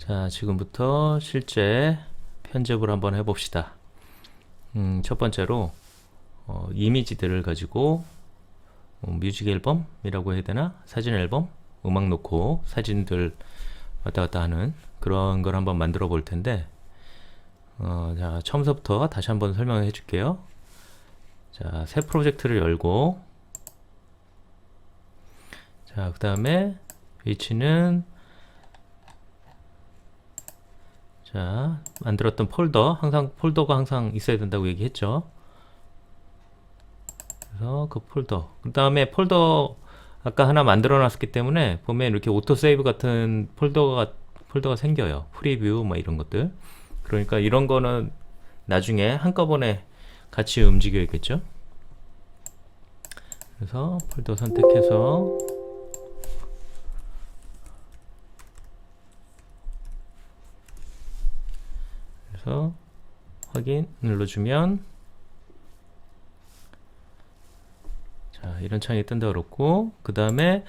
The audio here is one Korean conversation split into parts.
자, 지금부터 실제 편집을 한번 해봅시다. 첫 번째로 이미지들을 가지고 뮤직 앨범이라고 해야 되나? 사진 앨범? 음악 놓고 사진들 왔다 갔다 하는 그런 걸 한번 만들어 볼 텐데, 자, 처음부터 다시 한번 설명을 해줄게요. 자, 새 프로젝트를 열고, 자, 그 다음에 위치는, 자, 만들었던 폴더가 항상 있어야 된다고 얘기했죠. 그래서 그 폴더, 그 다음에 폴더 아까 하나 만들어 놨기 때문에 보면 이렇게 오토 세이브 같은 폴더가 생겨요. 프리뷰 뭐 이런 것들. 그러니까 이런 거는 나중에 한꺼번에 같이 움직여야겠죠. 그래서 폴더 선택해서 그래서 확인 눌러주면, 자, 이런 창이 뜬다 그렇고, 그 다음에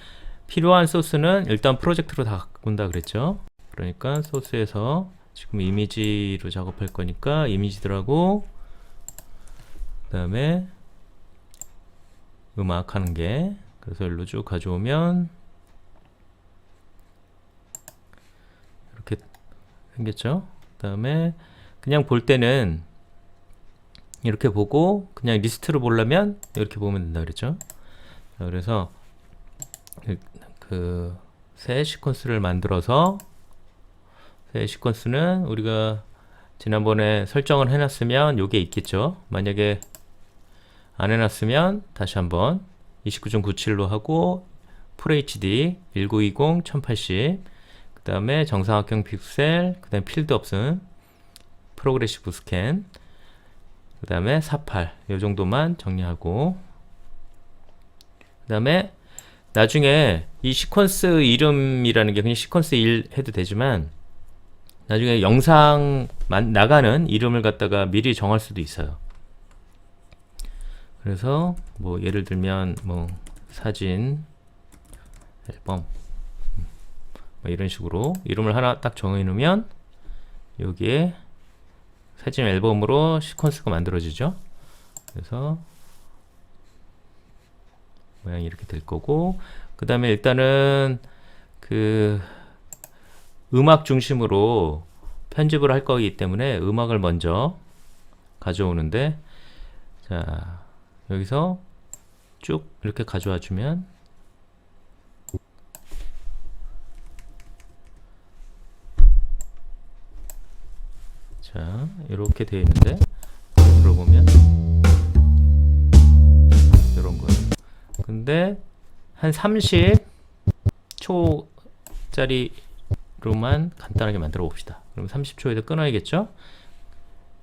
필요한 소스는 일단 프로젝트로 다 바꾼다 그랬죠. 그러니까 소스에서 지금 이미지로 작업할 거니까 이미지들하고, 그 다음에 음악 하는 게, 그래서 일로 쭉 가져오면 이렇게 생겼죠. 그 다음에 그냥 볼 때는 이렇게 보고, 그냥 리스트로 보려면 이렇게 보면 된다 그랬죠. 자, 그래서 그 새 시퀀스를 만들어서, 새 시퀀스는 우리가 지난번에 설정을 해놨으면 요게 있겠죠. 만약에 안 해놨으면 다시 한번 29.97로 하고 FHD 1920 1080, 그 다음에 정사각형 픽셀, 그 다음에 필드 없음, 프로그레시브 스캔, 그 다음에 48, 요 정도만 정리하고, 그 다음에 나중에 이 시퀀스 이름이라는 게 그냥 시퀀스 1 해도 되지만, 나중에 영상 나가는 이름을 갖다가 미리 정할 수도 있어요. 그래서 뭐 예를 들면 뭐 사진 앨범 뭐 이런 식으로 이름을 하나 딱 정해 놓으면 여기에 사진 앨범으로 시퀀스가 만들어지죠. 그래서 모양이 이렇게 될 거고, 그 다음에 일단은 그 음악 중심으로 편집을 할 거기 때문에 음악을 먼저 가져오는데, 자, 여기서 쭉 이렇게 가져와 주면, 자, 이렇게 되어 있는데, 들어보면 이런 거예요. 근데 한 30초짜리로만 간단하게 만들어 봅시다. 그럼 30초에도 끊어야겠죠?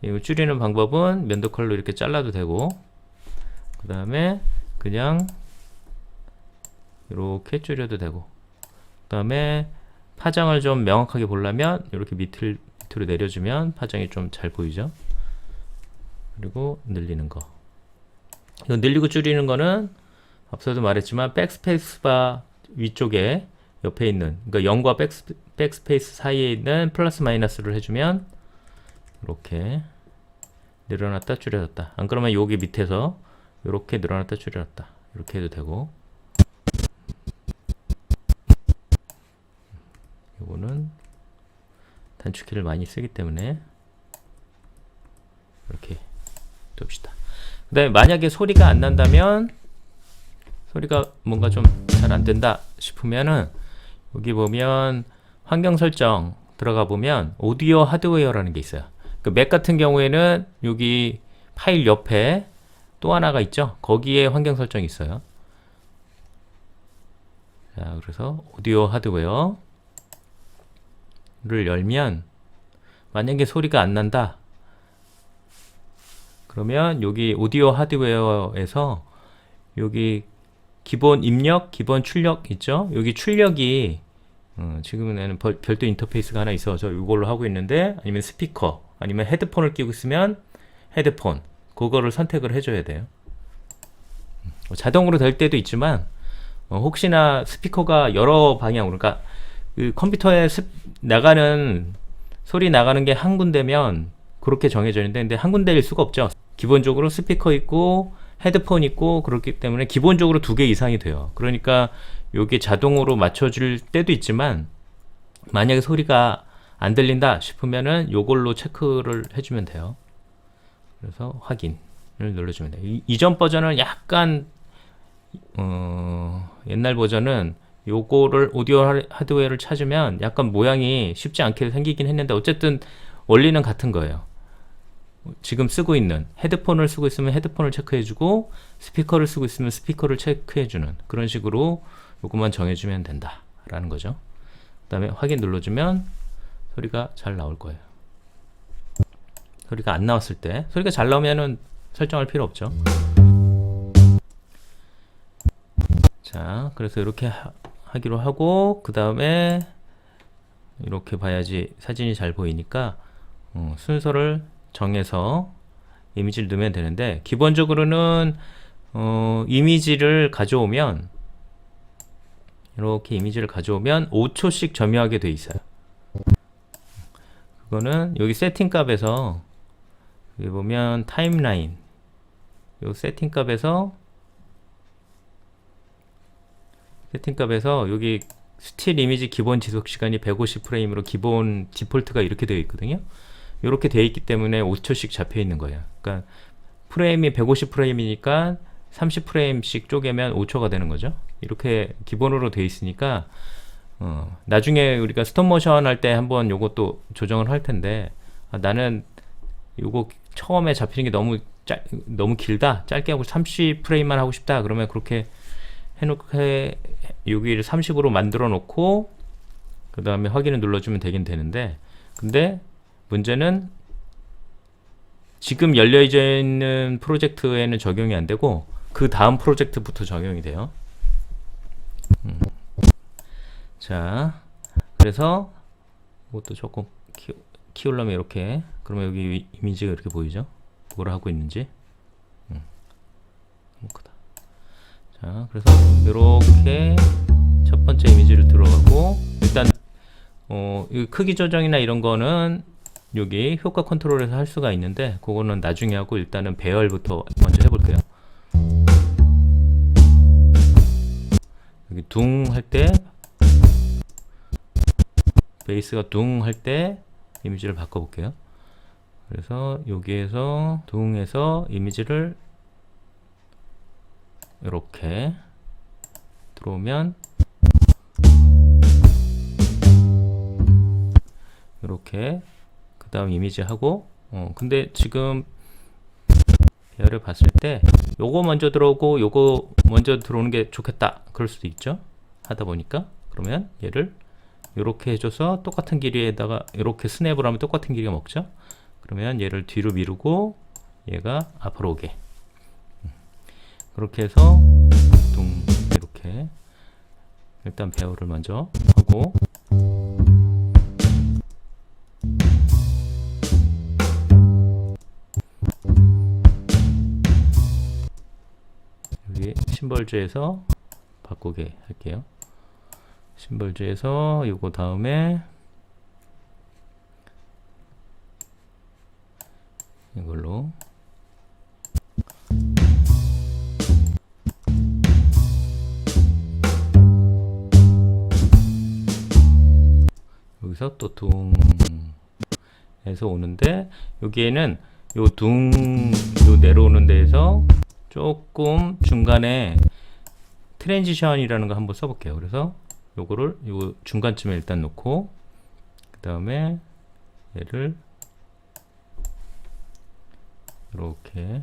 이거 줄이는 방법은 면도 컬러 이렇게 잘라도 되고, 그 다음에 그냥 이렇게 줄여도 되고, 그 다음에 파장을 좀 명확하게 보려면 이렇게 밑으로 내려주면 파장이 좀 잘 보이죠. 그리고 늘리는 거, 이거 늘리고 줄이는 거는 앞서도 말했지만 백스페이스 바 위쪽에 옆에 있는, 그러니까 0과 백스페이스 사이에 있는 플러스 마이너스를 해주면 이렇게 늘어났다 줄여졌다. 안 그러면 여기 밑에서 이렇게 늘어났다 줄여졌다 이렇게 해도 되고, 요거는 단축키를 많이 쓰기 때문에 이렇게 둡시다. 그 다음에 만약에 소리가 안 난다면, 소리가 뭔가 좀 잘 안 된다 싶으면은 여기 보면 환경 설정 들어가 보면 오디오 하드웨어라는 게 있어요. 그 맥 같은 경우에는 여기 파일 옆에 또 하나가 있죠. 거기에 환경 설정이 있어요. 자, 그래서 오디오 하드웨어를 열면 만약에 소리가 안 난다 그러면 여기 오디오 하드웨어에서 여기 기본 입력, 기본 출력 있죠? 여기 출력이 지금은 별도 인터페이스가 하나 있어서 이걸로 하고 있는데, 아니면 스피커, 아니면 헤드폰을 끼고 있으면 헤드폰, 그거를 선택을 해줘야 돼요. 자동으로 될 때도 있지만 혹시나 스피커가 여러 방향으로, 그러니까 그 컴퓨터에 나가는 소리 나가는 게 한 군데면 그렇게 정해져 있는데, 근데 한 군데일 수가 없죠. 기본적으로 스피커 있고 헤드폰 있고 그렇기 때문에 기본적으로 2개 이상이 돼요. 그러니까 요게 자동으로 맞춰줄 때도 있지만, 만약에 소리가 안 들린다 싶으면은 요걸로 체크를 해주면 돼요. 그래서 확인을 눌러주면 돼요. 이전 버전은 약간 옛날 버전은 요거를 오디오 하드웨어를 찾으면 약간 모양이 쉽지 않게 생기긴 했는데, 어쨌든 원리는 같은 거예요. 지금 쓰고 있는 헤드폰을 쓰고 있으면 헤드폰을 체크해주고, 스피커를 쓰고 있으면 스피커를 체크해주는 그런 식으로 요것만 정해주면 된다 라는 거죠. 그 다음에 확인 눌러주면 소리가 잘 나올 거예요. 소리가 안 나왔을 때, 소리가 잘 나오면은 설정할 필요 없죠. 자, 그래서 이렇게 하기로 하고, 그 다음에 이렇게 봐야지 사진이 잘 보이니까 순서를 정해서 이미지를 넣으면 되는데, 기본적으로는 이미지를 가져오면, 이렇게 이미지를 가져오면 5초씩 점유하게 돼 있어요. 그거는 여기 세팅 값에서, 여기 보면 타임라인, 요 세팅 값에서 여기 스틸 이미지 기본 지속 시간이 150프레임으로 기본 디폴트가 이렇게 되어 있거든요. 이렇게 되어 있기 때문에 5초씩 잡혀 있는 거예요. 그러니까 프레임이 150프레임이니까 30프레임씩 쪼개면 5초가 되는 거죠. 이렇게 기본으로 되어 있으니까 나중에 우리가 스톱모션 할 때 한번 요것도 조정을 할 텐데, 나는 요거 처음에 잡히는 게 너무 길다, 짧게 하고 30프레임만 하고 싶다 그러면 그렇게 해놓고 여기를 30으로 만들어 놓고 그 다음에 확인을 눌러주면 되긴 되는데, 근데 문제는 지금 열려 있는 프로젝트에는 적용이 안 되고 그 다음 프로젝트부터 적용이 돼요. 자, 그래서 이것도 조금 키우려면 이렇게, 그러면 여기 이미지가 이렇게 보이죠? 뭘 하고 있는지. 너무 크다. 자, 그래서 이렇게 첫 번째 이미지를 들어가고, 일단 이 크기 조정이나 이런 거는 여기 효과 컨트롤에서 할 수가 있는데, 그거는 나중에 하고 일단은 배열부터 먼저 해볼게요. 여기 둥 할 때, 베이스가 둥 할 때 이미지를 바꿔볼게요. 그래서 여기에서 둥에서 이미지를 이렇게 들어오면 이렇게, 그 다음 이미지 하고, 근데 지금 배열을 봤을 때 요거 먼저 들어오고 요거 먼저 들어오는 게 좋겠다 그럴 수도 있죠, 하다 보니까. 그러면 얘를 이렇게 해줘서 똑같은 길이에다가 이렇게 스냅을 하면 똑같은 길이가 먹죠. 그러면 얘를 뒤로 미루고 얘가 앞으로 오게, 그렇게 해서 둥, 이렇게 일단 배열을 먼저 하고, 여기 심벌즈에서 바꾸게 할게요. 심벌즈에서 이거 다음에 이걸로 여기서 또 둥에서 오는데, 여기에는 요 요 내려오는 데에서 조금 중간에 트랜지션이라는 거 한번 써볼게요. 그래서 요거를 요 중간쯤에 일단 놓고, 그 다음에 얘를 이렇게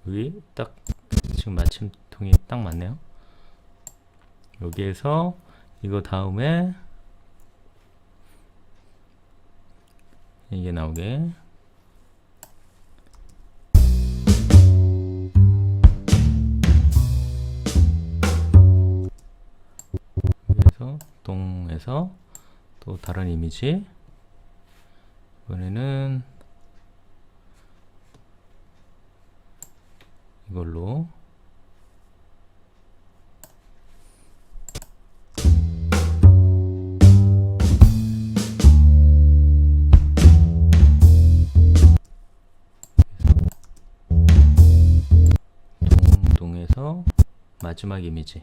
여기 딱 지금 마침통이 딱 맞네요. 여기에서 이거 다음에 이게 나오게, 그래서 동에서 또 다른 이미지, 이번에는 이걸로 동에서 마지막 이미지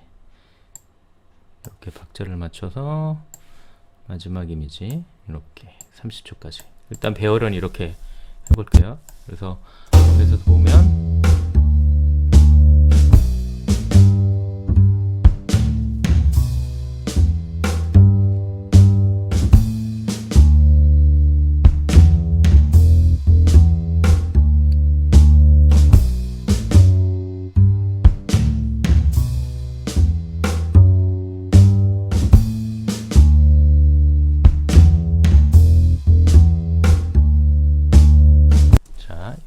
이렇게 박자를 맞춰서 마지막 이미지 이렇게 30초까지 일단 배열은 이렇게 해볼게요. 그래서 여기서 보면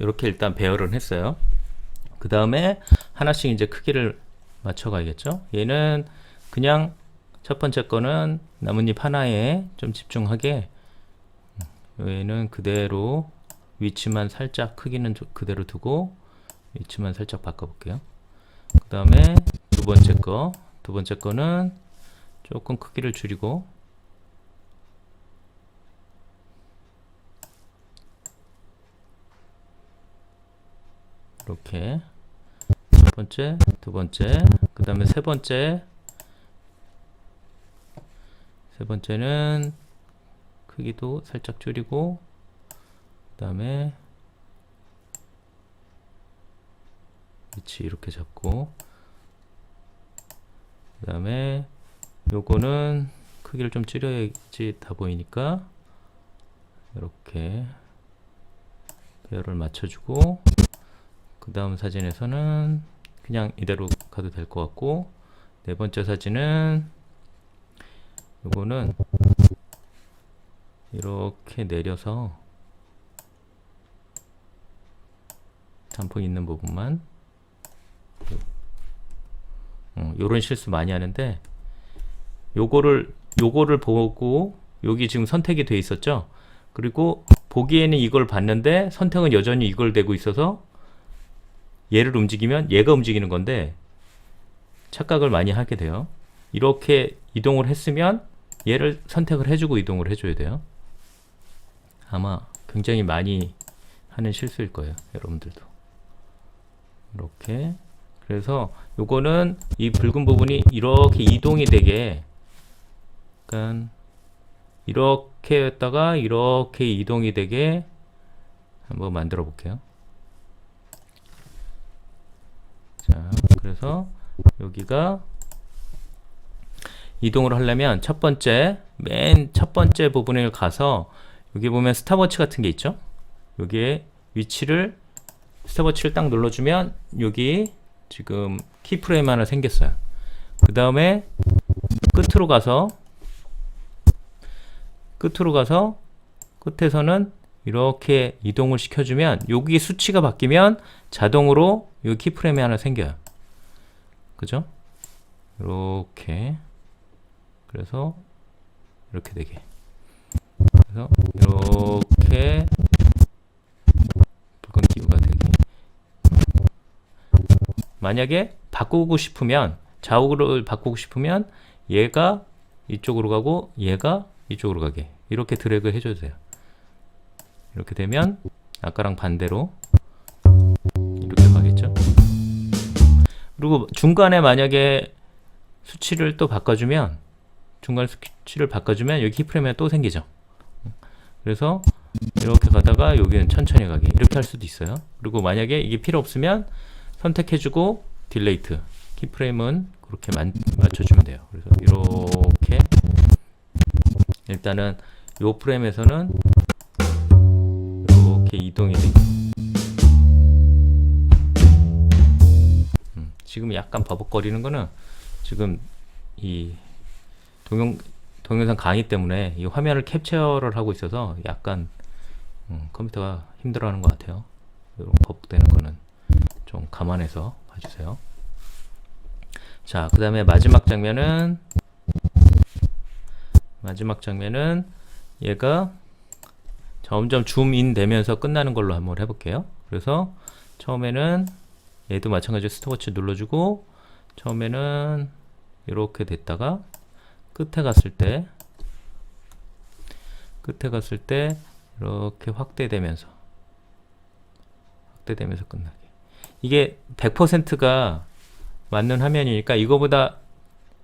이렇게 일단 배열을 했어요. 그 다음에 하나씩 이제 크기를 맞춰 가야겠죠. 얘는 그냥 첫 번째 거는 나뭇잎 하나에 좀 집중하게, 얘는 그대로 위치만 살짝 크기는 그대로 두고 위치만 살짝 바꿔볼게요. 그 다음에 두 번째 거는 조금 크기를 줄이고, 이렇게 첫 번째, 두 번째, 그 다음에 세 번째는 크기도 살짝 줄이고, 그 다음에 위치 이렇게 잡고, 그 다음에 요거는 크기를 좀 줄여야지 다 보이니까 이렇게 배열을 맞춰주고, 그 다음 사진에서는 그냥 이대로 가도 될 것 같고, 네 번째 사진은 요거는 이렇게 내려서 단풍 있는 부분만, 요런 실수 많이 하는데, 요거를 보고 여기 지금 선택이 돼 있었죠. 그리고 보기에는 이걸 봤는데 선택은 여전히 이걸 되고 있어서 얘를 움직이면 얘가 움직이는 건데 착각을 많이 하게 돼요. 이렇게 이동을 했으면 얘를 선택을 해주고 이동을 해줘야 돼요. 아마 굉장히 많이 하는 실수일 거예요, 여러분들도. 이렇게. 그래서 요거는 이 붉은 부분이 이렇게 이동이 되게, 약간 이렇게 했다가 이렇게 이동이 되게 한번 만들어 볼게요. 자, 그래서 여기가 이동을 하려면 맨 첫 번째 부분에 가서 여기 보면 스탑워치 같은 게 있죠. 여기에 스탑워치를 딱 눌러주면 여기 지금 키프레임 하나 생겼어요. 그 다음에 끝으로 가서 끝에서는 이렇게 이동을 시켜주면 여기 수치가 바뀌면 자동으로 이 키프레임이 하나 생겨요. 그죠? 이렇게. 그래서 이렇게 되게. 그래서 이렇게 붉은 기호가 되게. 만약에 바꾸고 싶으면, 좌우를 바꾸고 싶으면 얘가 이쪽으로 가고 얘가 이쪽으로 가게 이렇게 드래그 해줘도 돼요. 이렇게 되면 아까랑 반대로 이렇게 가겠죠. 그리고 중간에 만약에 수치를 또 바꿔주면, 여기 키프레임에 또 생기죠. 그래서 이렇게 가다가 여기는 천천히 가게 이렇게 할 수도 있어요. 그리고 만약에 이게 필요 없으면 선택해주고 딜레이트, 키프레임은 그렇게 맞춰주면 돼요. 그래서 이렇게 일단은 이 프레임에서는 이렇게 이동이 돼요. 지금 약간 버벅거리는 거는 지금 이 동영상 강의 때문에 이 화면을 캡처를 하고 있어서 약간 컴퓨터가 힘들어하는 것 같아요. 이런 버벅대는 거는 좀 감안해서 봐주세요. 자, 그 다음에 마지막 장면은 얘가 점점 줌인 되면서 끝나는 걸로 한번 해볼게요. 그래서 처음에는 얘도 마찬가지로 스톱워치 눌러주고 처음에는 이렇게 됐다가 끝에 갔을 때 이렇게 확대되면서 끝나게. 이게 100%가 맞는 화면이니까 이거보다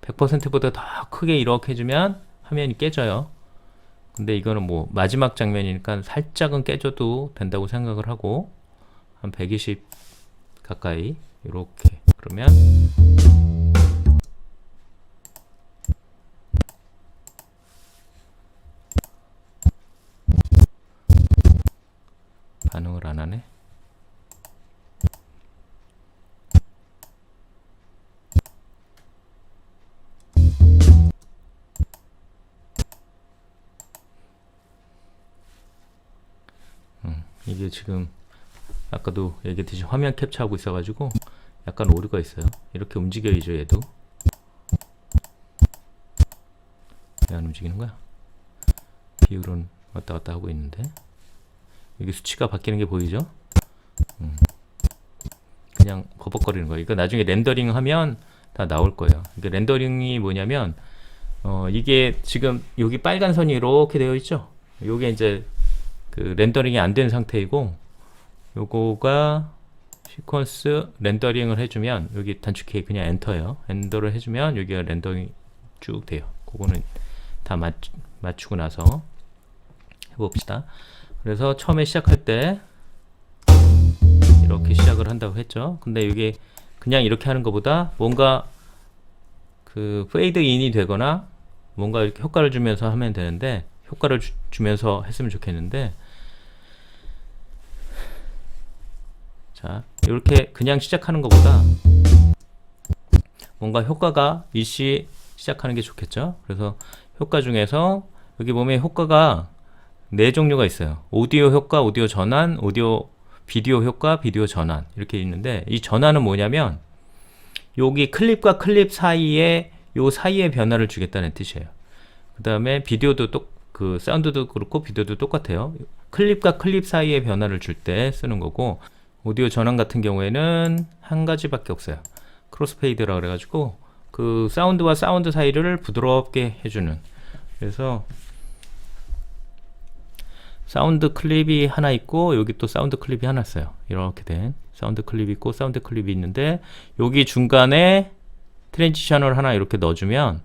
100%보다 더 크게 이렇게 해주면 화면이 깨져요. 근데 이거는 뭐 마지막 장면이니까 살짝은 깨져도 된다고 생각을 하고 한 120 가까이 이렇게. 그러면 반응을 안 하네. 이게 지금 아까도 얘기했듯이 화면 캡처하고 있어가지고 약간 오류가 있어요. 이렇게 움직여야죠. 얘도 왜 안 움직이는 거야? 비율은 왔다 갔다 하고 있는데 여기 수치가 바뀌는 게 보이죠? 그냥 버벅거리는 거예요. 이거 나중에 렌더링 하면 다 나올 거예요. 이게 렌더링이 뭐냐면 이게 지금 여기 빨간 선이 이렇게 되어 있죠? 요게 이제 그 렌더링이 안 된 상태이고 요거가 시퀀스 렌더링을 해주면 여기 단축키 그냥 엔터예요. 엔터를 해주면 여기가 렌더링이 쭉 돼요. 그거는 다 맞추고 나서 해봅시다. 그래서 처음에 시작할 때 이렇게 시작을 한다고 했죠. 근데 이게 그냥 이렇게 하는 것보다 뭔가 그 페이드 인이 되거나 뭔가 이렇게 효과를 주면서 하면 되는데 효과를 주면서 했으면 좋겠는데 자 이렇게 그냥 시작하는 것보다 뭔가 효과가 일시 시작하는 게 좋겠죠. 그래서 효과 중에서 여기 보면 효과가 4종류가 있어요. 오디오 효과, 오디오 전환, 비디오 효과, 비디오 전환 이렇게 있는데 이 전환은 뭐냐면 여기 클립과 클립 사이에 요 사이에 변화를 주겠다는 뜻이에요. 그 다음에 비디오도 그 사운드도 그렇고 비디오도 똑같아요. 클립과 클립 사이에 변화를 줄 때 쓰는 거고 오디오 전환 같은 경우에는 한 가지밖에 없어요. 크로스페이드라 그래가지고 그 사운드와 사운드 사이를 부드럽게 해주는. 그래서 사운드 클립이 하나 있고 여기 또 사운드 클립이 하나 있어요. 이렇게 된 사운드 클립이 있고 사운드 클립이 있는데 여기 중간에 트랜지션을 하나 이렇게 넣어주면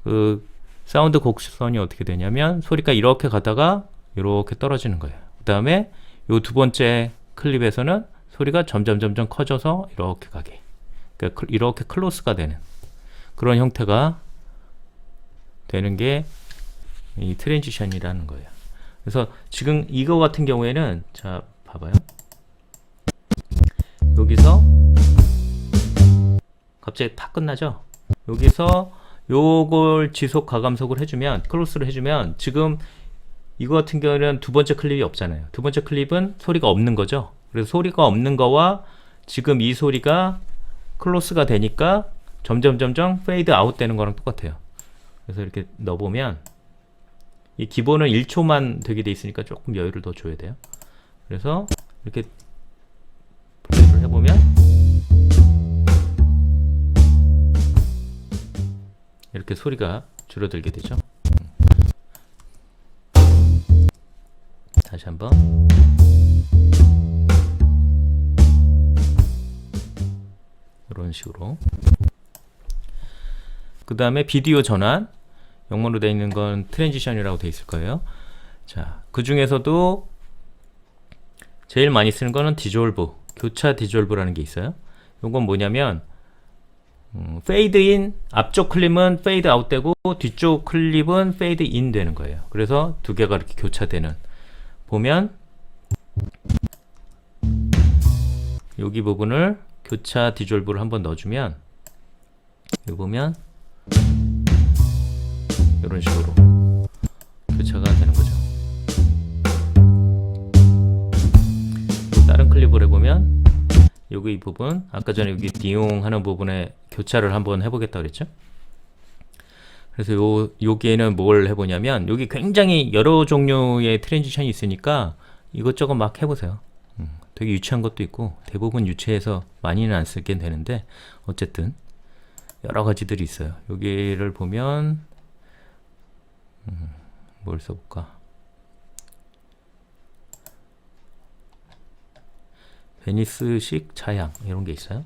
그 사운드 곡선이 어떻게 되냐면 소리가 이렇게 가다가 이렇게 떨어지는 거예요. 그 다음에 요 두 번째 클립에서는 소리가 점점 커져서 이렇게 가게. 그러니까 이렇게 클로스가 되는 그런 형태가 되는 게 이 트랜지션이라는 거예요. 그래서 지금 이거 같은 경우에는 자 봐봐요. 여기서 갑자기 팍 끝나죠. 여기서 요걸 지속 가감속을 해주면 클로스를 해주면 지금 이거 같은 경우에는 두 번째 클립이 없잖아요. 두 번째 클립은 소리가 없는 거죠. 그래서 소리가 없는 거와 지금 이 소리가 클로스가 되니까 점점 페이드 아웃 되는 거랑 똑같아요. 그래서 이렇게 넣어보면 이 기본은 1초만 되게 돼 있으니까 조금 여유를 더 줘야 돼요. 그래서 이렇게 플레이를 해보면 이렇게 소리가 줄어들게 되죠. 다시 한번 이런 식으로. 그 다음에 비디오 전환 영문으로 되어 있는 건 트랜지션이라고 되어 있을 거예요. 자, 그 중에서도 제일 많이 쓰는 거는 디졸브, 교차 디졸브라는 게 있어요. 이건 뭐냐면 페이드 인, 앞쪽 클립은 페이드 아웃 되고 뒤쪽 클립은 페이드 인 되는 거예요. 그래서 두 개가 이렇게 교차되는. 보면 여기 부분을 교차 디졸브를 한번 넣어주면 여기 보면 이런 식으로 교차가 되는 거죠. 다른 클립을 해보면 여기 이 부분 아까 전에 여기 디용 하는 부분에 교차를 한번 해보겠다 그랬죠. 그래서 여기에는 뭘 해보냐면 여기 굉장히 여러 종류의 트랜지션이 있으니까 이것저것 막 해보세요. 되게 유치한 것도 있고 대부분 유치해서 많이는 안 쓰게 되는데 어쨌든 여러 가지들이 있어요. 여기를 보면 뭘 써볼까? 베니스식 자양 이런 게 있어요.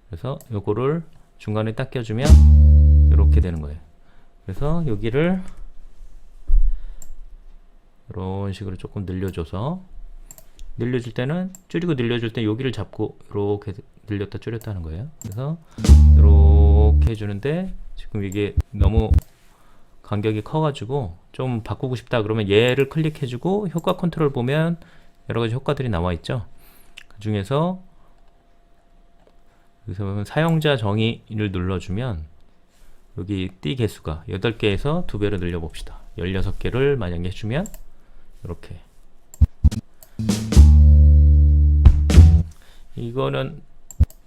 그래서 요거를 중간에 딱 껴주면 이렇게 되는 거예요. 그래서 여기를 이런 식으로 조금 늘려줘서, 늘려줄 때는 줄이고 늘려줄 때 여기를 잡고 이렇게 늘렸다 줄였다 하는 거예요. 그래서 이렇게 해주는데 지금 이게 너무 간격이 커가지고 좀 바꾸고 싶다 그러면 얘를 클릭해주고 효과 컨트롤 보면 여러 가지 효과들이 나와 있죠. 그 중에서 여기서 보면 사용자 정의를 눌러주면 여기 띠 개수가 8개에서 2배로 늘려봅시다. 16개를 만약에 해주면 이렇게, 이거는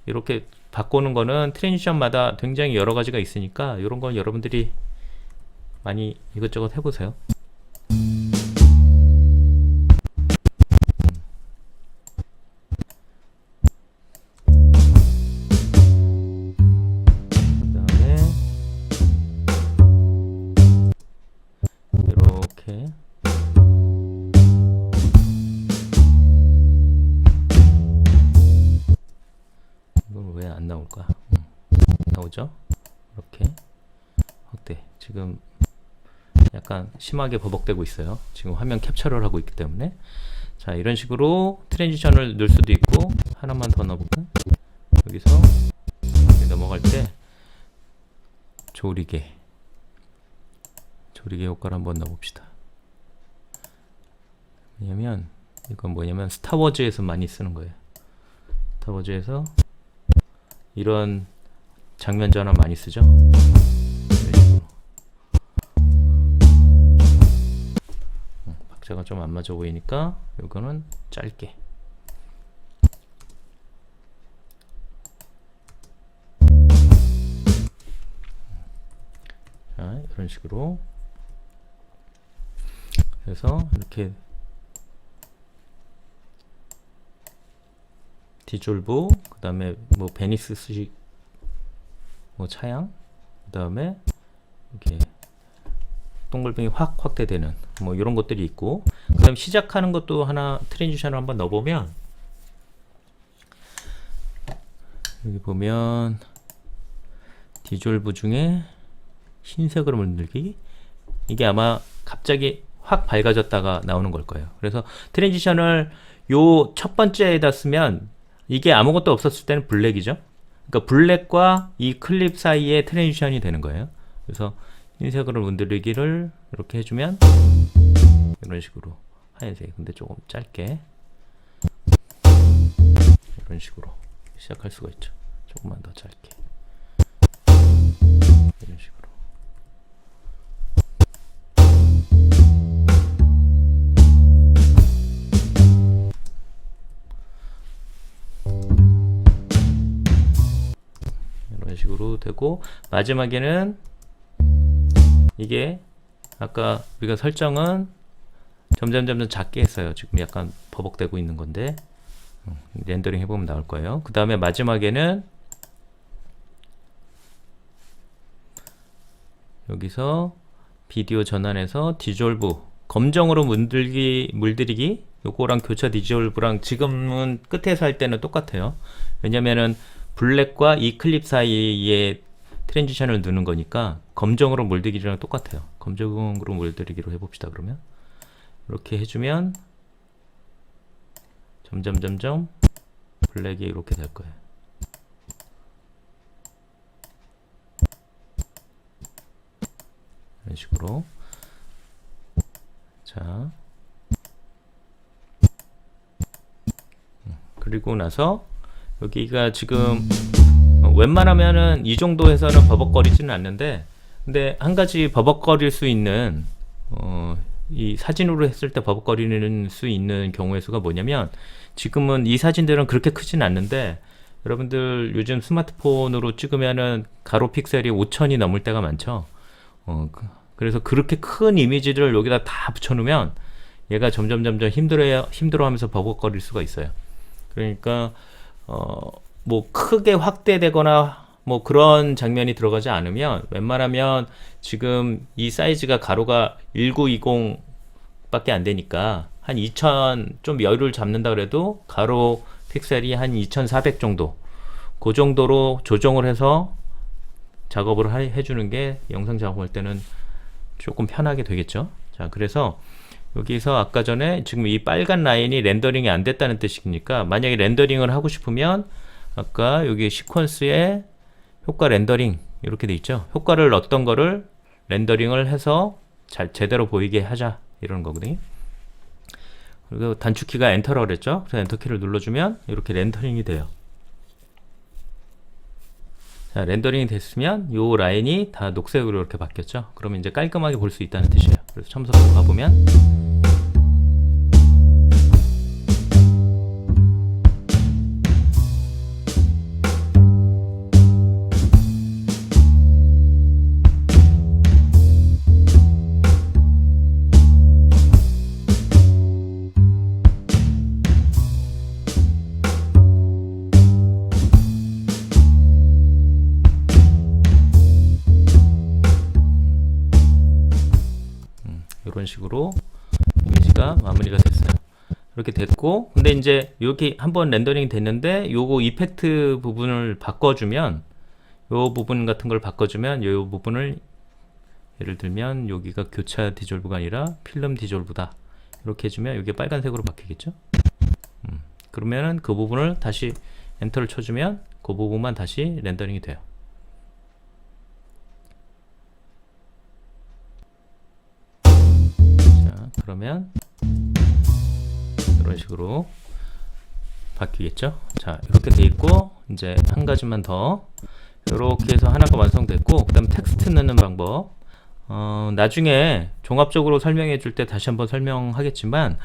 이렇게 바꾸는 거는 트랜지션마다 굉장히 여러 가지가 있으니까 이런 건 여러분들이 많이 이것저것 해보세요. 그다음에 이렇게 이건 왜 안 나올까? 나오죠? 이렇게 확대. 지금 약간 심하게 버벅대고 있어요. 지금 화면 캡처를 하고 있기 때문에. 자, 이런 식으로 트랜지션을 넣을 수도 있고, 하나만 더 넣어볼까? 여기서 여기 넘어갈 때 조리개 효과를 한번 넣어봅시다. 왜냐면 이건 뭐냐면 스타워즈에서 많이 쓰는 거예요. 스타워즈에서 이런 장면 전환 많이 쓰죠. 박자가 좀 안 맞아 보이니까 이거는 짧게. 자, 이런 식으로 해서 이렇게 디졸브, 그 다음에 뭐 베니스식 뭐 차양, 그 다음에 이렇게 동글뱅이 확 확대되는 뭐 이런 것들이 있고, 그 다음에 시작하는 것도 하나 트랜지션을 한번 넣어보면 여기 보면 디졸브 중에 흰색으로 물들기, 이게 아마 갑자기 확 밝아졌다가 나오는 걸 거예요. 그래서 트랜지션을 요 첫 번째에다 쓰면 이게 아무것도 없었을 때는 블랙이죠. 그러니까 블랙과 이 클립 사이에 트랜지션이 되는 거예요. 그래서 흰색으로 문드리기를 이렇게 해주면 이런 식으로 하얀색, 근데 조금 짧게 이런 식으로 시작할 수가 있죠. 조금만 더 짧게 이런 식으로. 이런 식으로 되고, 마지막에는 이게 아까 우리가 설정은 점점 작게 했어요. 지금 약간 버벅대고 있는 건데 렌더링 해보면 나올 거예요. 그 다음에 마지막에는 여기서 비디오 전환해서 디졸브, 검정으로 물들이기 요거랑 교차 디졸브랑 지금은 끝에서 할 때는 똑같아요. 왜냐면은 블랙과 이 클립 사이에 트랜지션을 넣는 거니까 검정으로 물들이기랑 똑같아요. 검정으로 물들이기로 해봅시다. 그러면 이렇게 해주면 점점 블랙이 이렇게 될 거예요. 이런 식으로. 자, 그리고 나서 여기가 지금 웬만하면은 이 정도 해서는 버벅거리지는 않는데, 근데 한 가지 버벅거릴 수 있는 이 사진으로 했을 때 버벅거리는 수 있는 경우의 수가 뭐냐면, 지금은 이 사진들은 그렇게 크진 않는데 여러분들 요즘 스마트폰으로 찍으면은 가로 픽셀이 5000이 넘을 때가 많죠. 그래서 그렇게 큰 이미지를 여기다 다 붙여놓으면 얘가 점점 힘들어하면서 버벅거릴 수가 있어요. 그러니까 뭐 크게 확대되거나 뭐 그런 장면이 들어가지 않으면 웬만하면 지금 이 사이즈가 가로가 1920 밖에 안 되니까 한 2000 좀 여유를 잡는다 그래도 가로 픽셀이 한 2400 정도 그 정도로 조정을 해서 작업을 해주는 게 영상 작업할 때는 조금 편하게 되겠죠. 자, 그래서 여기서 아까 전에 지금 이 빨간 라인이 렌더링이 안 됐다는 뜻이니까 만약에 렌더링을 하고 싶으면 아까 여기 시퀀스에 효과 렌더링 이렇게 돼 있죠. 효과를 어떤 거를 렌더링을 해서 잘 제대로 보이게 하자 이러는 거거든요. 그리고 단축키가 엔터라고 그랬죠. 그래서 엔터키를 눌러주면 이렇게 렌더링이 돼요. 자, 렌더링이 됐으면 요 라인이 다 녹색으로 이렇게 바뀌었죠. 그러면 이제 깔끔하게 볼 수 있다는 뜻이에요. 그래서 첨삭으로 가보면 이런 식으로 이미지가 마무리가 됐어요. 이렇게 됐고, 근데 이제 이렇게 한번 렌더링이 됐는데 요거 이펙트 부분을 바꿔주면 요 부분 같은 걸 바꿔주면 요 부분을 예를 들면 여기가 교차 디졸브가 아니라 필름 디졸브다 이렇게 해주면 이게 빨간색으로 바뀌겠죠. 그러면은 그 부분을 다시 엔터를 쳐주면 그 부분만 다시 렌더링이 돼요. 그러면 이런 식으로 바뀌겠죠. 자, 이렇게 돼 있고 이제 한 가지만 더 이렇게 해서 하나가 완성됐고 그 다음 텍스트 넣는 방법 나중에 종합적으로 설명해 줄 때 다시 한번 설명하겠지만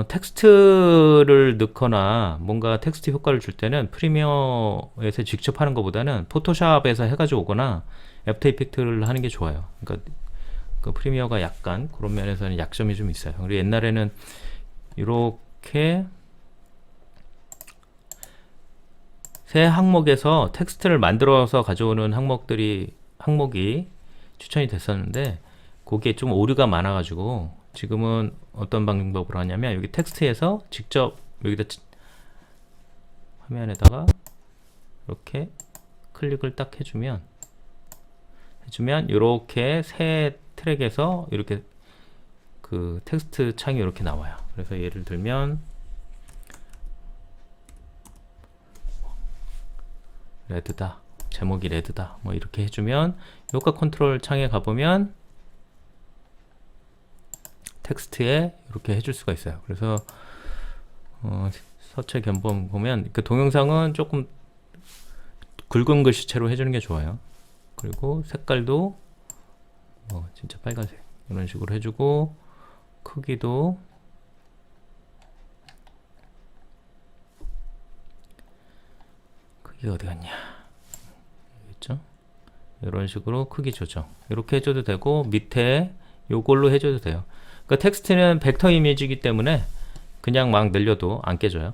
텍스트를 넣거나 뭔가 텍스트 효과를 줄 때는 프리미어에서 직접 하는 것보다는 포토샵에서 해가지고 오거나 애프터 이펙트를 하는 게 좋아요. 그러니까 그 프리미어가 약간 그런 면에서는 약점이 좀 있어요. 그리고 옛날에는 이렇게 새 항목에서 텍스트를 만들어서 가져오는 항목이 추천이 됐었는데 거기에 좀 오류가 많아 가지고 지금은 어떤 방법으로 하냐면 여기 텍스트에서 직접 여기다 화면에다가 이렇게 클릭을 딱 해주면 이렇게 새 트랙에서 이렇게 그 텍스트 창이 이렇게 나와요. 그래서 예를 들면 레드다, 제목이 레드다 뭐 이렇게 해주면 효과 컨트롤 창에 가보면 텍스트에 이렇게 해줄 수가 있어요. 그래서 서체 견본 보면 그 동영상은 조금 굵은 글씨체로 해주는 게 좋아요. 그리고 색깔도 진짜 빨간색 이런 식으로 해주고 크기도 크기가 어디 갔냐 있죠? 이런 식으로 크기 조정 이렇게 해줘도 되고 밑에 요걸로 해줘도 돼요. 그러니까 텍스트는 벡터 이미지이기 때문에 그냥 막 늘려도 안 깨져요.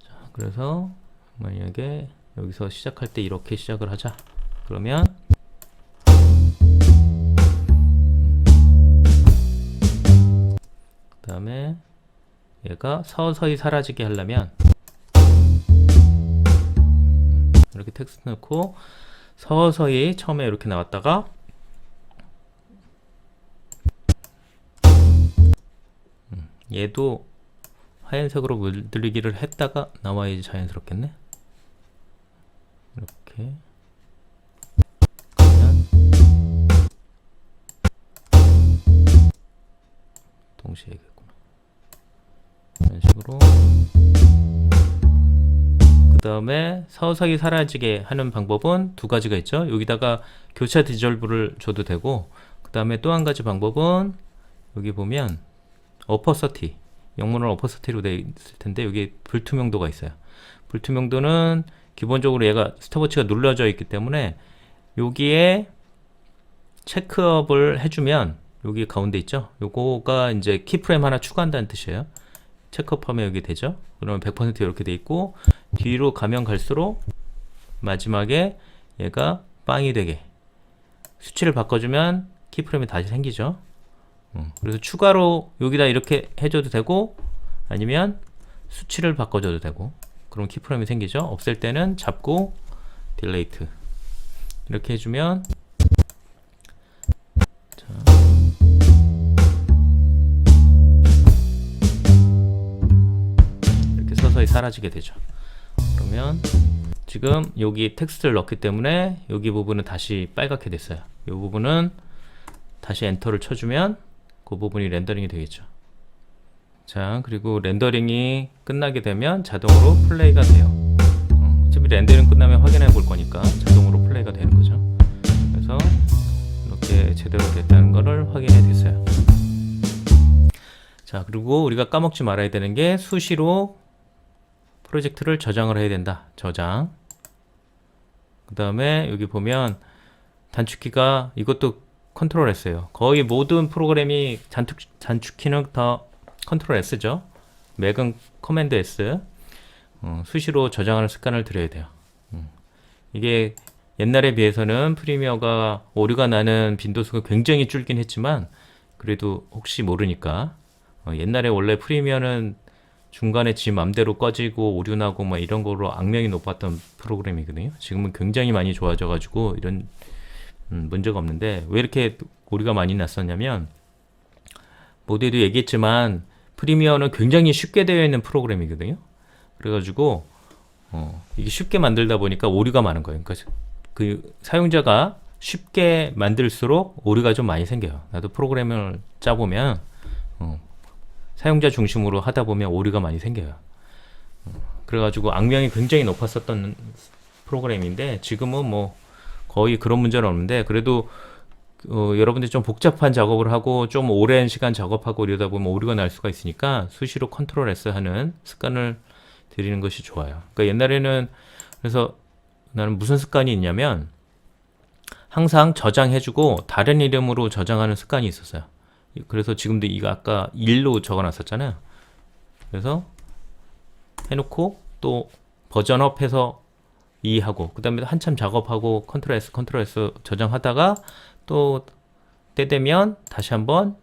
자, 그래서 만약에 여기서 시작할 때 이렇게 시작을 하자 그러면 그 다음에 얘가 서서히 사라지게 하려면 이렇게 텍스트 넣고 서서히 처음에 이렇게 나왔다가 얘도 하얀색으로 물들이기를 했다가 나와야지 자연스럽겠네. 이렇게 그러면 동시에 해야겠구나. 이런 식으로 그 다음에 서서히 사라지게 하는 방법은 두 가지가 있죠. 여기다가 교차 디졸브를 줘도 되고 그 다음에 또 한 가지 방법은 여기 보면 어퍼서티 영문은 어퍼서티로 되어 있을 텐데 여기 불투명도가 있어요. 불투명도는 기본적으로 얘가 스톱워치가 눌러져 있기 때문에 여기에 체크업을 해주면 여기 가운데 있죠. 요거가 이제 키프레임 하나 추가한다는 뜻이에요. 체크업하면 여기 되죠. 그러면 100% 이렇게 돼 있고, 뒤로 가면 갈수록 마지막에 얘가 빵이 되게 수치를 바꿔주면 키프레임이 다시 생기죠. 그래서 추가로 여기다 이렇게 해줘도 되고, 아니면 수치를 바꿔줘도 되고, 그럼 키프레임이 생기죠. 없앨 때는 잡고 딜레이트 이렇게 해주면, 자, 이렇게 서서히 사라지게 되죠. 그러면 지금 여기 텍스트를 넣기 때문에 여기 부분은 다시 빨갛게 됐어요. 이 부분은 다시 엔터를 쳐주면 그 부분이 렌더링이 되겠죠. 자, 그리고 렌더링이 끝나게 되면 자동으로 플레이가 돼요. 어차피 렌더링 끝나면 확인해 볼 거니까 자동으로 플레이가 되는 거죠. 그래서 이렇게 제대로 됐다는 거를 확인해 됐어요. 자, 그리고 우리가 까먹지 말아야 되는 게 수시로 프로젝트를 저장을 해야 된다. 저장. 그 다음에 여기 보면 단축키가 이것도 컨트롤 S예요. 거의 모든 프로그램이 단축키는 다 컨트롤 S죠. 맥은 커맨드 S. 수시로 저장하는 습관을 들여야 돼요. 이게 옛날에 비해서는 프리미어가 오류가 나는 빈도수가 굉장히 줄긴 했지만, 그래도 혹시 모르니까, 옛날에 원래 프리미어는 중간에 지 맘대로 꺼지고 오류 나고 막 이런 거로 악명이 높았던 프로그램이거든요. 지금은 굉장히 많이 좋아져 가지고 이런 문제가 없는데, 왜 이렇게 오류가 많이 났었냐면, 모두에도 얘기했지만 프리미어는 굉장히 쉽게 되어 있는 프로그램이거든요. 그래가지고 이게 쉽게 만들다 보니까 오류가 많은 거예요. 그러니까 그 사용자가 쉽게 만들수록 오류가 좀 많이 생겨요. 나도 프로그램을 짜보면 사용자 중심으로 하다 보면 오류가 많이 생겨요. 그래가지고 악명이 굉장히 높았었던 프로그램인데, 지금은 뭐 거의 그런 문제는 없는데, 그래도 여러분들이 좀 복잡한 작업을 하고 좀 오랜 시간 작업하고 이러다 보면 오류가 날 수가 있으니까 수시로 컨트롤 S 하는 습관을 들이는 것이 좋아요. 그러니까 옛날에는, 그래서 나는 무슨 습관이 있냐면 항상 저장해주고 다른 이름으로 저장하는 습관이 있었어요. 그래서 지금도 이거 아까 1로 적어놨었잖아요. 그래서 해놓고 또 버전업해서 2하고 그 다음에 한참 작업하고 컨트롤 S 저장하다가 또 때 되면 다시 한번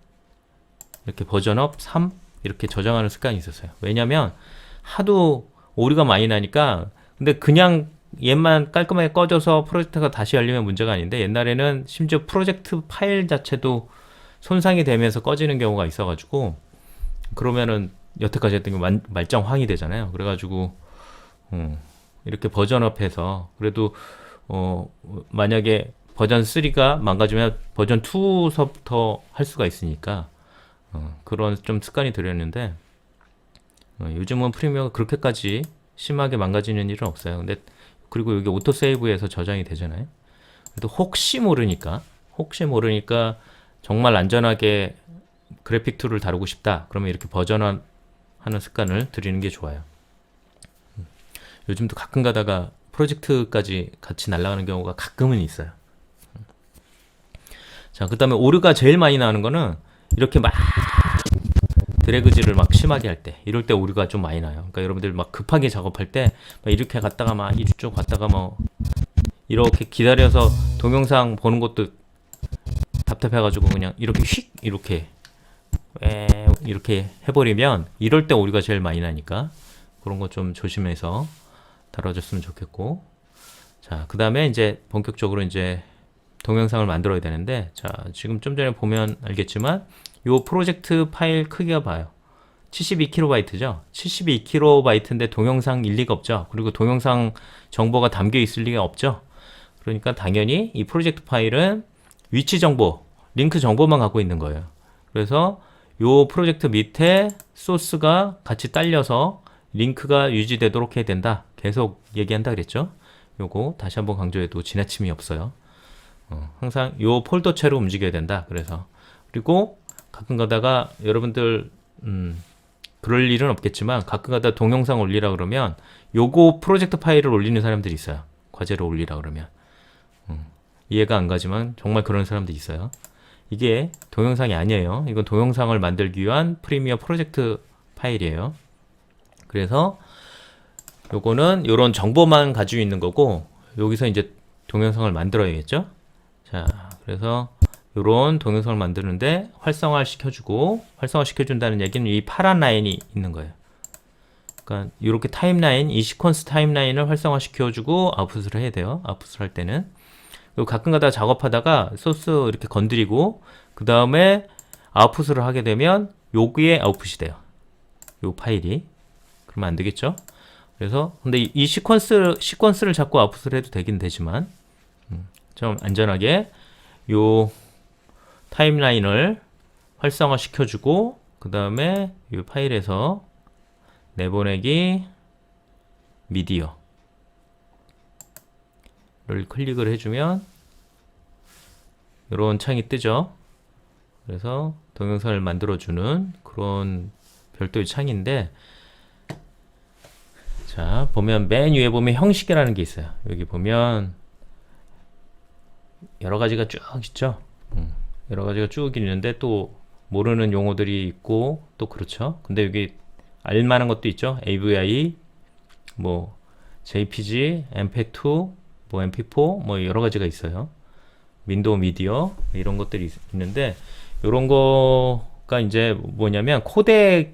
이렇게 버전업 3 이렇게 저장하는 습관이 있었어요. 왜냐면 하도 오류가 많이 나니까. 근데 그냥 얘만 깔끔하게 꺼져서 프로젝트가 다시 열리면 문제가 아닌데, 옛날에는 심지어 프로젝트 파일 자체도 손상이 되면서 꺼지는 경우가 있어가지고, 그러면은 여태까지 했던 게 말짱황이 되잖아요. 그래가지고 이렇게 버전업해서, 그래도 만약에 버전 3가 망가지면 버전 2서부터 할 수가 있으니까 그런 좀 습관이 들였는데, 요즘은 프리미어가 그렇게까지 심하게 망가지는 일은 없어요. 근데 그리고 여기 오토 세이브에서 저장이 되잖아요. 그래도 혹시 모르니까 정말 안전하게 그래픽 툴을 다루고 싶다, 그러면 이렇게 버전하는 습관을 들이는 게 좋아요. 요즘도 가끔 가다가 프로젝트까지 같이 날아가는 경우가 가끔은 있어요. 자, 그 다음에 오류가 제일 많이 나는 거는 이렇게 막 드래그질을 막 심하게 할 때, 이럴 때 오류가 좀 많이 나요. 그러니까 여러분들 막 급하게 작업할 때 막 이렇게 갔다가 막 이쪽 갔다가 뭐 이렇게 기다려서 동영상 보는 것도 답답해가지고 그냥 이렇게 휙 이렇게 해버리면, 이럴 때 오류가 제일 많이 나니까 그런 거 좀 조심해서 다뤄줬으면 좋겠고. 자, 그 다음에 이제 본격적으로 이제 동영상을 만들어야 되는데, 자, 지금 좀 전에 보면 알겠지만 요 프로젝트 파일 크기가 봐요. 72KB죠. 72KB인데 동영상 일리가 없죠. 그리고 동영상 정보가 담겨 있을 리가 없죠. 그러니까 당연히 이 프로젝트 파일은 위치 정보, 링크 정보만 갖고 있는 거예요. 그래서 요 프로젝트 밑에 소스가 같이 딸려서 링크가 유지되도록 해야 된다. 계속 얘기한다 그랬죠. 요거 다시 한번 강조해도 지나침이 없어요. 항상 요 폴더체로 움직여야 된다. 그래서, 그리고 가끔 가다가 여러분들 그럴 일은 없겠지만 가끔 가다 동영상 올리라 그러면 요거 프로젝트 파일을 올리는 사람들이 있어요. 과제를 올리라 그러면 이해가 안 가지만 정말 그런 사람들이 있어요. 이게 동영상이 아니에요. 이건 동영상을 만들기 위한 프리미어 프로젝트 파일이에요. 그래서 요거는 요런 정보만 가지고 있는 거고, 여기서 이제 동영상을 만들어야겠죠. 자, 그래서 요런 동영상을 만드는데 활성화 시켜주고, 활성화 시켜준다는 얘기는 이 파란 라인이 있는 거예요. 그러니까 이렇게 타임라인, 이 시퀀스 타임라인을 활성화 시켜주고 아웃풋을 해야 돼요. 아웃풋을 할 때는. 그리고 가끔가다 작업하다가 소스 이렇게 건드리고 그 다음에 아웃풋을 하게 되면 여기에 아웃풋이 돼요. 요 파일이. 그러면 안 되겠죠? 그래서 근데 이 시퀀스를 자꾸 아웃풋을 해도 되긴 되지만 좀 안전하게 요 타임라인을 활성화 시켜주고 그 다음에 이 파일에서 내보내기 미디어를 클릭을 해주면 이런 창이 뜨죠. 그래서 동영상을 만들어주는 그런 별도의 창인데, 자 보면 맨 위에 보면 형식이라는 게 있어요. 여기 보면 여러 가지가 쭉 있죠. 여러 가지가 쭉 있는데 또 모르는 용어들이 있고 또 그렇죠. 근데 여기 알만한 것도 있죠. AVI, 뭐 JPG, MP2, 뭐 MP4, 뭐 여러 가지가 있어요. 윈도우 미디어 이런 것들이 있는데, 이런 거가 이제 뭐냐면 코덱이라는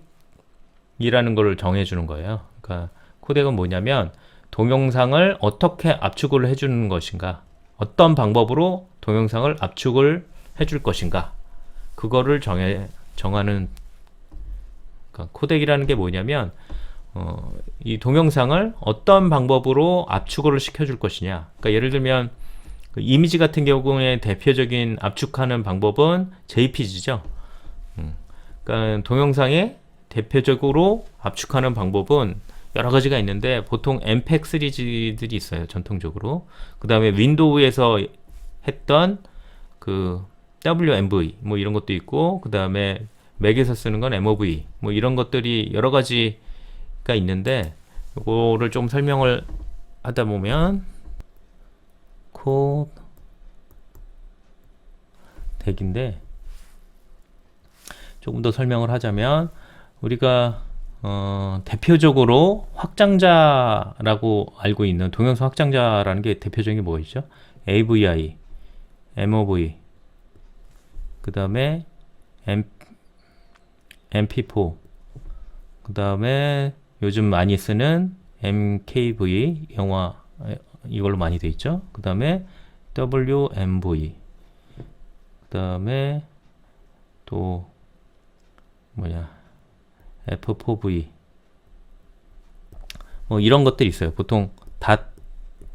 걸 정해주는 거예요. 그러니까 코덱은 뭐냐면 동영상을 어떻게 압축을 해주는 것인가, 어떤 방법으로 동영상을 압축을 해줄 것인가, 그거를 정하는. 그러니까 코덱이라는 게 뭐냐면 이 동영상을 어떤 방법으로 압축을 시켜줄 것이냐. 그러니까 예를 들면 그 이미지 같은 경우에 대표적인 압축하는 방법은 JPG죠. 그러니까 동영상에 대표적으로 압축하는 방법은 여러 가지가 있는데 보통 MPEG 시리즈들이 있어요. 전통적으로. 그 다음에 윈도우에서 했던 그 WMV 뭐 이런 것도 있고, 그 다음에 맥에서 쓰는 건 MOV 뭐 이런 것들이 여러 가지가 있는데, 이거를 좀 설명을 하다 보면 코덱인데, 조금 더 설명을 하자면 우리가 대표적으로 확장자라고 알고 있는 동영상 확장자라는 게 대표적인 게 뭐 있죠? AVI, MOV, 그 다음에 MP4, 그 다음에 요즘 많이 쓰는 MKV, 영화 이걸로 많이 돼 있죠. 그 다음에 WMV, 그 다음에 또 뭐냐 F4V, 뭐 이런 것들이 있어요. 보통 닷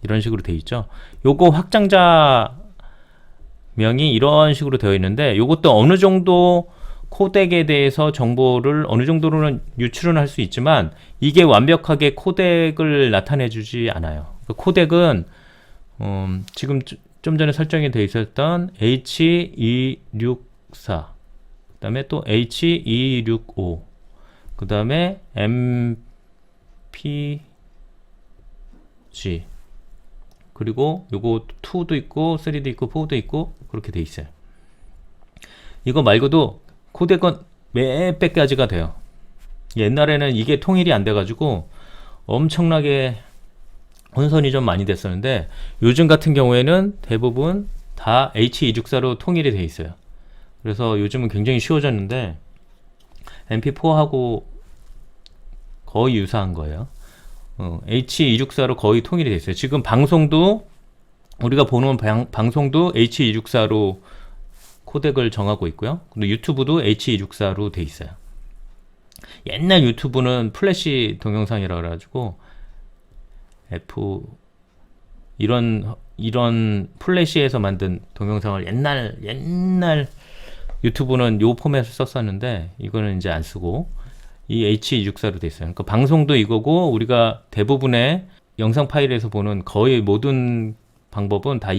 이런 식으로 돼 있죠. 요거 확장자 명이 이런 식으로 되어 있는데, 요것도 어느 정도 코덱에 대해서 정보를 어느 정도로는 유출은 할 수 있지만 이게 완벽하게 코덱을 나타내 주지 않아요. 그 코덱은 지금 좀 전에 설정이 되어 있었던 H264, 그 다음에 또 H265, 그 다음에 MPG, 그리고 요거 2도 있고 3도 있고 4도 있고 그렇게 돼 있어요. 이거 말고도 코덱은 몇백 가지가 돼요. 옛날에는 이게 통일이 안 돼가지고 엄청나게 혼선이 좀 많이 됐었는데, 요즘 같은 경우에는 대부분 다 H264로 통일이 돼 있어요. 그래서 요즘은 굉장히 쉬워졌는데 MP4하고 거의 유사한 거예요. H264로 거의 통일이 돼 있어요. 지금 방송도 우리가 보는 방송도 H264로 코덱을 정하고 있고요. 근데 유튜브도 H264로 돼 있어요. 옛날 유튜브는 플래시 동영상이라 그래가지고 이런 플래시에서 만든 동영상을 옛날 유튜브는 요 포맷을 썼었는데, 이거는 이제 안 쓰고 이 H264로 돼 있어요. 그러니까 방송도 이거고, 우리가 대부분의 영상 파일에서 보는 거의 모든 방법은 다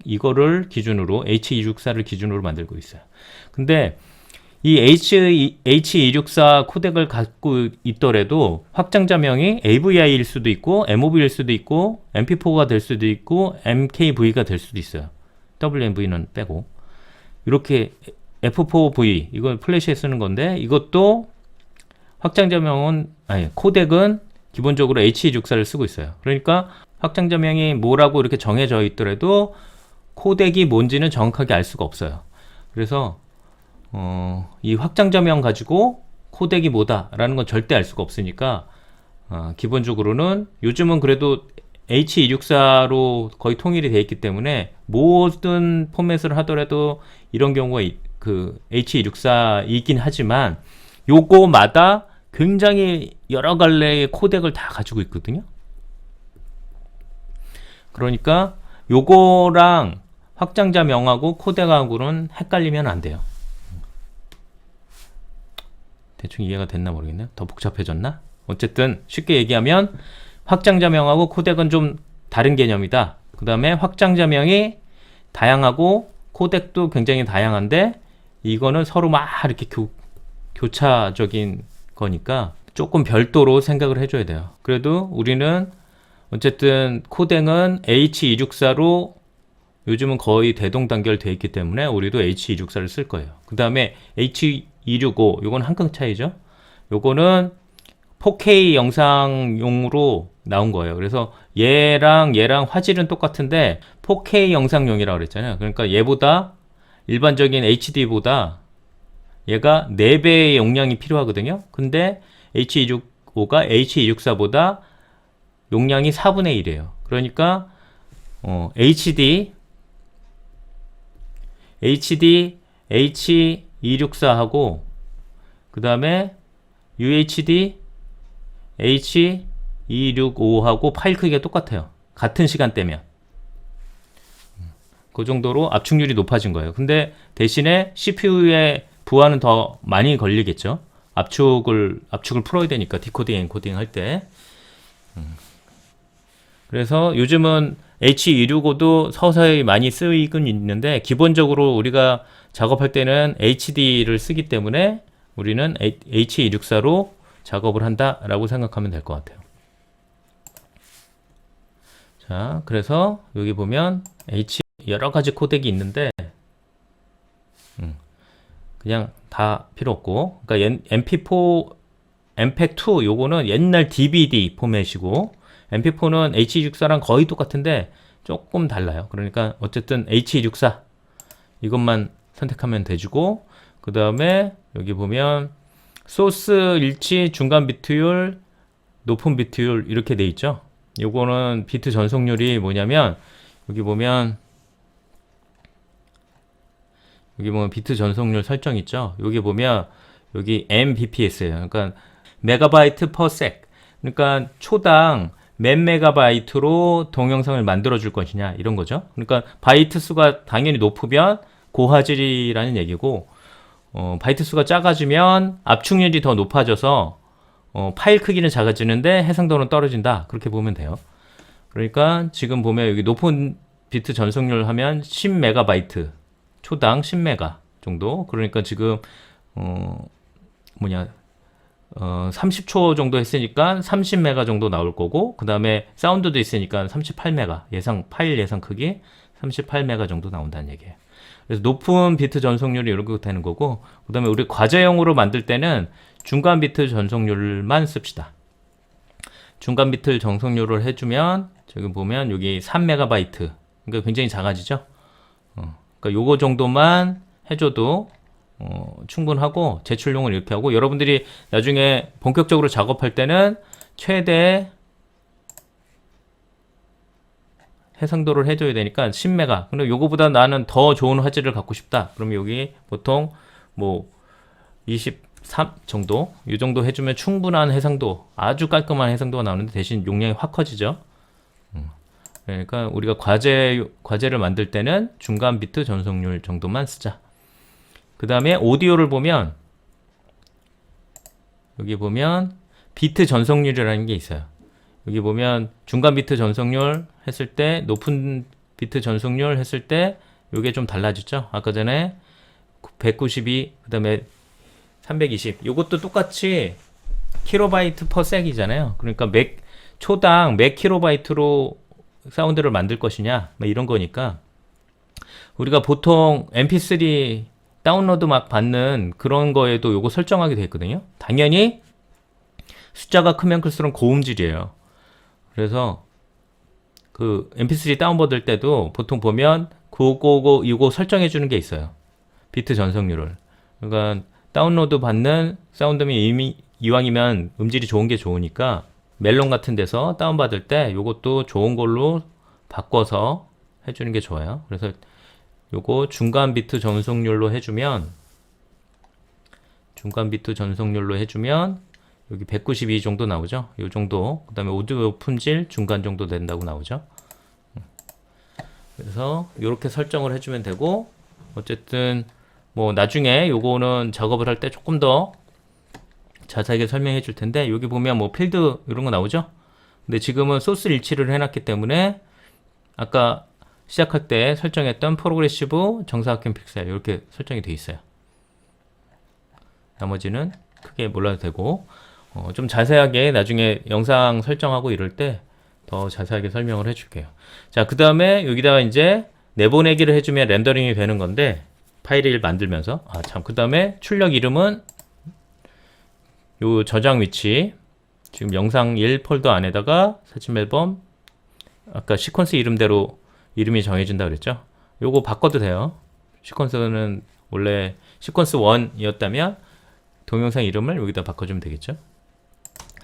이거를 기준으로 H264를 기준으로 만들고 있어요. 근데 이 H264 코덱을 갖고 있더라도 확장자명이 AVI일 수도 있고 MOV일 수도 있고 MP4가 될 수도 있고 MKV가 될 수도 있어요. WMV는 빼고. 이렇게 F4V, 이건 플래시에 쓰는 건데, 이것도 확장자명은 아니 코덱은 기본적으로 H264를 쓰고 있어요. 그러니까 확장자명이 뭐라고 이렇게 정해져 있더라도 코덱이 뭔지는 정확하게 알 수가 없어요. 그래서 이 확장자명 가지고 코덱이 뭐다라는 건 절대 알 수가 없으니까 기본적으로는 요즘은 그래도 H264로 거의 통일이 되어 있기 때문에 모든 포맷을 하더라도 이런 경우가 그 H264이긴 하지만 요거마다 굉장히 여러 갈래의 코덱을 다 가지고 있거든요. 그러니까 요거랑 확장자명하고 코덱하고는 헷갈리면 안 돼요. 대충 이해가 됐나 모르겠네요. 더 복잡해졌나? 어쨌든 쉽게 얘기하면 확장자명하고 코덱은 좀 다른 개념이다. 그 다음에 확장자명이 다양하고 코덱도 굉장히 다양한데 이거는 서로 막 이렇게 교차적인 거니까 조금 별도로 생각을 해줘야 돼요. 그래도 우리는 어쨌든 코덱은 H264로 요즘은 거의 대동단결되어 있기 때문에 우리도 H264를 쓸 거예요. 그 다음에 H265 요건 한 끗 차이죠. 요거는 4K 영상용으로 나온 거예요. 그래서 얘랑 화질은 똑같은데 4K 영상용이라고 그랬잖아요. 그러니까 얘보다 일반적인 HD보다 얘가 4배의 용량이 필요하거든요. 근데 H265가 H264보다 용량이 4분의 1이에요. 그러니까 HD H264하고 그 다음에 UHD H265하고 파일 크기가 똑같아요. 같은 시간대면. 그 정도로 압축률이 높아진 거예요. 근데 대신에 CPU의 부하는 더 많이 걸리겠죠. 압축을 풀어야 되니까 디코딩, 엔코딩 할 때. 그래서 요즘은 H265도 서서히 많이 쓰이곤 있는데 기본적으로 우리가 작업할 때는 HD를 쓰기 때문에 우리는 H264로 작업을 한다라고 생각하면 될 것 같아요. 자, 그래서 여기 보면 여러 가지 코덱이 있는데 그냥 다 필요 없고, 그러니까 MP4, MPEG-2 요거는 옛날 DVD 포맷이고 MP4는 H264랑 거의 똑같은데 조금 달라요. 그러니까 어쨌든 H264 이것만 선택하면 되고, 그 다음에 여기 보면 소스 일치, 중간 비트율, 높은 비트율 이렇게 돼 있죠. 요거는 비트 전송률이 뭐냐면 여기 보면 비트 전송률 설정 있죠. 여기 보면 여기 mbps예요. 그러니까 메가바이트 퍼 섹. 그러니까 초당 몇 메가바이트로 동영상을 만들어 줄 것이냐 이런 거죠. 그러니까 바이트 수가 당연히 높으면 고화질이라는 얘기고, 바이트 수가 작아지면 압축률이 더 높아져서 파일 크기는 작아지는데 해상도는 떨어진다. 그렇게 보면 돼요. 그러니까 지금 보면 여기 높은 비트 전송률 하면 10메가바이트 초당 10메가 정도. 그러니까 지금 30초 정도 했으니까 30메가 정도 나올 거고, 그 다음에 사운드도 있으니까 38메가 파일 예상 크기 38메가 정도 나온다는 얘기예요. 그래서 높은 비트 전송률이 이렇게 되는 거고, 그 다음에 우리 과제용으로 만들 때는 중간 비트 전송률만 씁시다. 중간 비트 전송률을 해주면 저기 보면 여기 3메가바이트, 그러니까 굉장히 작아지죠. 그러니까 요거 정도만 해줘도 충분하고, 제출용을 이렇게 하고, 여러분들이 나중에 본격적으로 작업할 때는 최대 해상도를 해줘야 되니까 10메가. 근데 요거보다 나는 더 좋은 화질을 갖고 싶다. 그러면 여기 보통 뭐 23 정도, 이 정도 해주면 충분한 해상도, 아주 깔끔한 해상도가 나오는데 대신 용량이 확 커지죠. 그러니까 우리가 과제를 만들 때는 중간 비트 전송률 정도만 쓰자. 그 다음에 오디오를 보면 여기 보면 비트 전송률이라는 게 있어요. 여기 보면 중간 비트 전송률 했을 때, 높은 비트 전송률 했을 때 이게 좀 달라지죠. 아까 전에 192, 그 다음에 320. 이것도 똑같이 킬로바이트 퍼 섹이잖아요. 그러니까 초당 몇 킬로바이트로 사운드를 만들 것이냐, 이런 거니까 우리가 보통 mp3 다운로드 막 받는 그런 거에도 요거 설정하게 돼 있거든요. 당연히 숫자가 크면 클수록 고음질이에요. 그래서 그 mp3 다운받을 때도 보통 보면 이거 설정해 주는 게 있어요. 비트 전송률을. 그러니까 다운로드 받는 사운드면 이왕이면 음질이 좋은 게 좋으니까 멜론 같은 데서 다운받을 때 요것도 좋은 걸로 바꿔서 해주는 게 좋아요. 그래서 요거 중간 비트 전송률로 해주면 여기 192 정도 나오죠. 요 정도. 그 다음에 오디오 품질 중간 정도 된다고 나오죠. 그래서 이렇게 설정을 해주면 되고, 어쨌든 뭐 나중에 요거는 작업을 할 때 조금 더 자세하게 설명해 줄 텐데, 여기 보면 뭐 필드 이런 거 나오죠. 근데 지금은 소스 일치를 해놨기 때문에 아까 시작할 때 설정했던 프로그레시브 정사각형 픽셀 이렇게 설정이 되어 있어요. 나머지는 크게 몰라도 되고, 좀 자세하게 나중에 영상 설정하고 이럴 때 더 자세하게 설명을 해줄게요. 자, 그 다음에 여기다가 이제 내보내기를 해주면 렌더링이 되는 건데, 파일을 만들면서 그 다음에 출력 이름은 요 저장 위치, 지금 영상 1 폴더 안에다가 사진 앨범, 아까 시퀀스 이름대로 이름이 정해진다 그랬죠. 요거 바꿔도 돼요. 시퀀스는 원래 시퀀스 1이었다면 동영상 이름을 여기다 바꿔주면 되겠죠.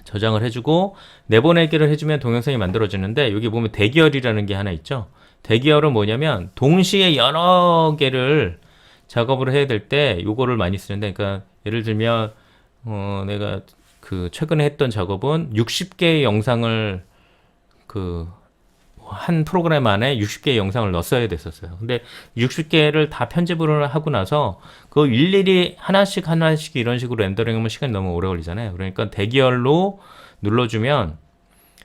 저장을 해주고 내보내기를 해주면 동영상이 만들어지는데, 여기 보면 대기열이라는 게 하나 있죠. 대기열은 뭐냐면 동시에 여러 개를 작업을 해야 될 때 요거를 많이 쓰는데, 그러니까 예를 들면 내가 그 최근에 했던 작업은 60개의 영상을 한 프로그램 안에 60개의 영상을 넣었어야 됐었어요. 근데 60개를 다 편집을 하고 나서 그 일일이 하나씩 이런 식으로 렌더링하면 시간이 너무 오래 걸리잖아요. 그러니까 대기열로 눌러주면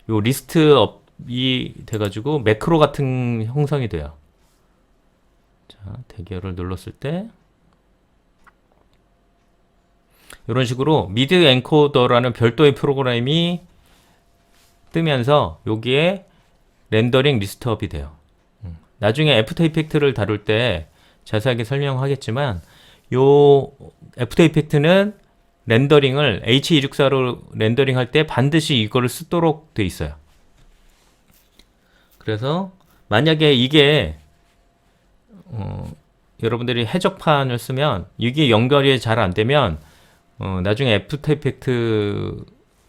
요 리스트업이 돼가지고 매크로 같은 형성이 돼요. 자, 대기열을 눌렀을 때 이런 식으로 미드 엔코더라는 별도의 프로그램이 뜨면서 여기에 렌더링 리스트업이 돼요. 나중에 애프터 이펙트를 다룰 때 자세하게 설명하겠지만, 요 애프터 이펙트는 렌더링을 H264로 렌더링 할 때 반드시 이거를 쓰도록 돼 있어요. 그래서 만약에 이게 여러분들이 해적판을 쓰면 이게 연결이 잘 안 되면 나중에 애프터 이펙트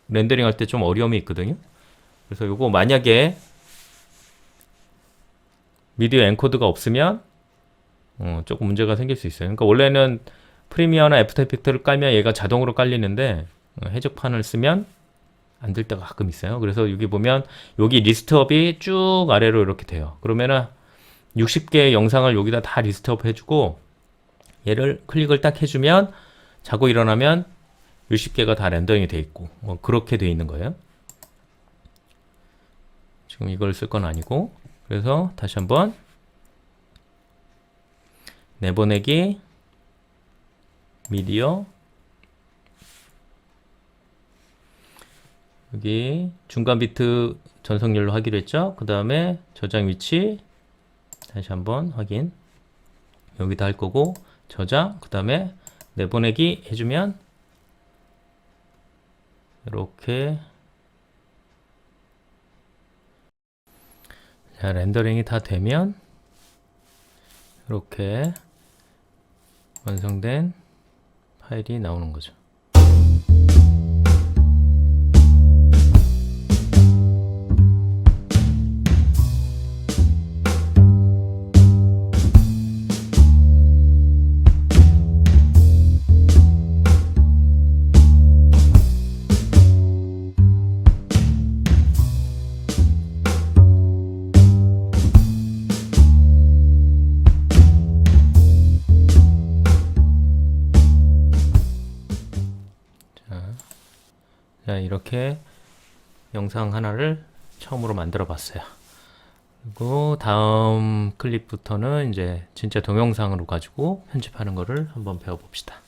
렌더링 할 때 좀 어려움이 있거든요. 그래서 요거 만약에 미디어 엔코드가 없으면 조금 문제가 생길 수 있어요. 그러니까 원래는 프리미어나 애프터 이펙트를 깔면 얘가 자동으로 깔리는데 해적판을 쓰면 안 될 때가 가끔 있어요. 그래서 여기 보면 여기 리스트업이 쭉 아래로 이렇게 돼요. 그러면은 60개의 영상을 여기다 다 리스트업 해주고, 얘를 클릭을 딱 해주면 자고 일어나면 60개가 다 렌더링이 돼 있고, 그렇게 돼 있는 거예요. 지금 이걸 쓸 건 아니고. 그래서 다시 한번 내보내기 미디어, 여기 중간 비트 전송률로 하기로 했죠. 그 다음에 저장 위치 다시 한번 확인, 여기다 할 거고, 저장, 그 다음에 내보내기 해주면 이렇게 렌더링이 다 되면 이렇게 완성된 파일이 나오는 거죠. 자, 이렇게 영상 하나를 처음으로 만들어 봤어요. 그리고 다음 클립부터는 이제 진짜 동영상으로 가지고 편집하는 거를 한번 배워봅시다.